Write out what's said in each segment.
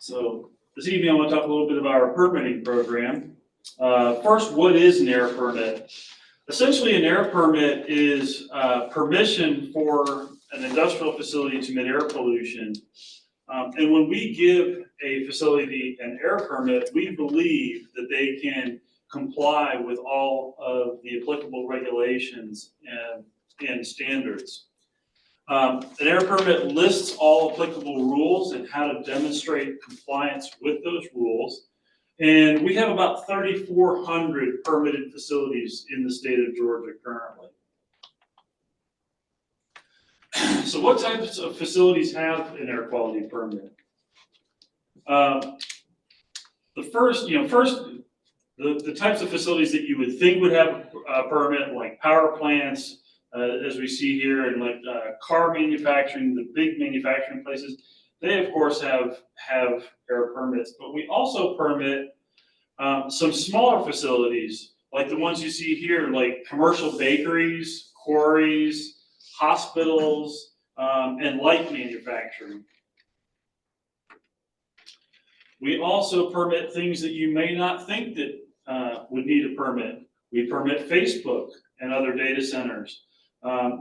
So this evening I want to talk a little bit about our permitting program. First, what is an air permit? Essentially, an air permit is permission for an industrial facility to emit air pollution. And when we give a facility an air permit, we believe that they can comply with all of the applicable regulations and standards. An air permit lists all applicable rules and how to demonstrate compliance with those rules. And we have about 3,400 permitted facilities in the state of Georgia currently. So what types of facilities have an air quality permit? The types of facilities that you would think would have a permit, like power plants, as we see here, and like car manufacturing, the big manufacturing places, they of course have air permits. But we also permit some smaller facilities, like the ones you see here, like commercial bakeries, quarries, hospitals, and light manufacturing. We also permit things that you may not think that would need a permit. We permit Facebook and other data centers.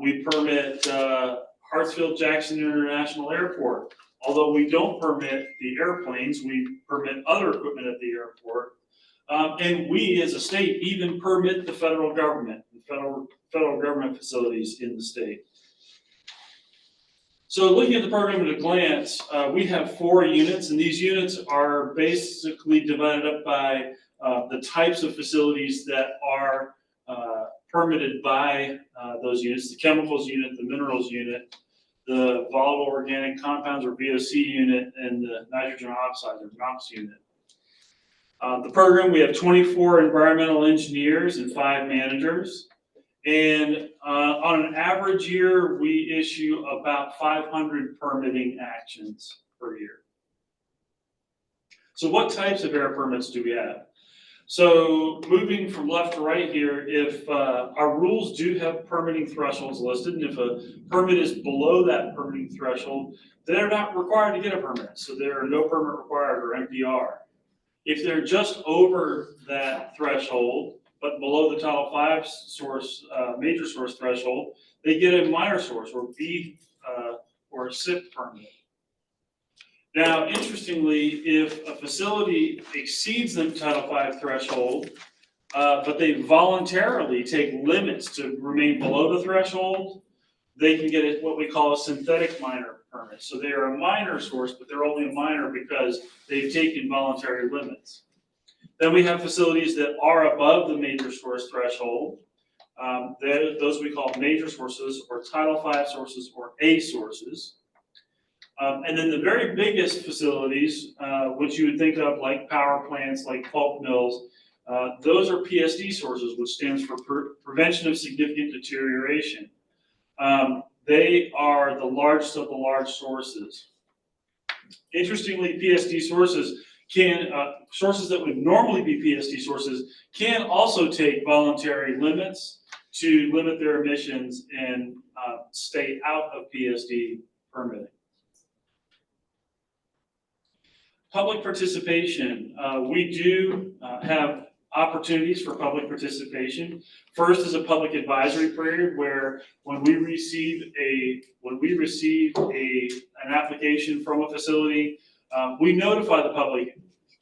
We permit Hartsfield-Jackson International Airport. Although we don't permit the airplanes, we permit other equipment at the airport. And we, as a state, even permit the federal government, federal government facilities in the state. So looking at the program at a glance, we have 4 units, and these units are basically divided up by the types of facilities that are permitted by those units: the chemicals unit, the minerals unit, the volatile organic compounds or VOC unit, and the nitrogen oxides or NOx unit. The program, we have 24 environmental engineers and 5 managers. And on an average year, we issue about 500 permitting actions per year. So what types of air permits do we have? So moving from left to right here, if our rules do have permitting thresholds listed, and if a permit is below that permitting threshold, they're not required to get a permit. So there are no permit required or MPR. If they're just over that threshold, but below the Title V source, major source threshold, they get a minor source or B or a SIP permit. Now, interestingly, if a facility exceeds the Title V threshold, but they voluntarily take limits to remain below the threshold, they can get what we call a synthetic minor permit. So they are a minor source, but they're only a minor because they've taken voluntary limits. Then we have facilities that are above the major source threshold. Those we call major sources or Title V sources or A sources. And then the very biggest facilities, which you would think of like power plants, like pulp mills, those are PSD sources, which stands for Prevention of Significant Deterioration. They are the largest of the large sources. Interestingly, PSD sources sources that would normally be PSD sources can also take voluntary limits to limit their emissions and stay out of PSD permitting. Public participation. We do have opportunities for public participation. First is a public advisory period where when we receive an application from a facility, we notify the public.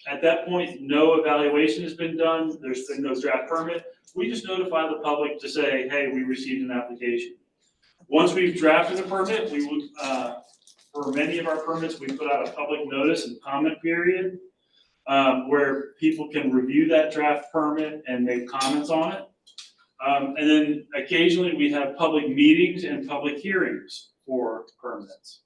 At that point, no evaluation has been done. There's been no draft permit. We just notify the public to say, hey, we received an application. Once we've drafted a permit, we would, for many of our permits, we put out a public notice and comment period where people can review that draft permit and make comments on it. And then occasionally we have public meetings and public hearings for permits.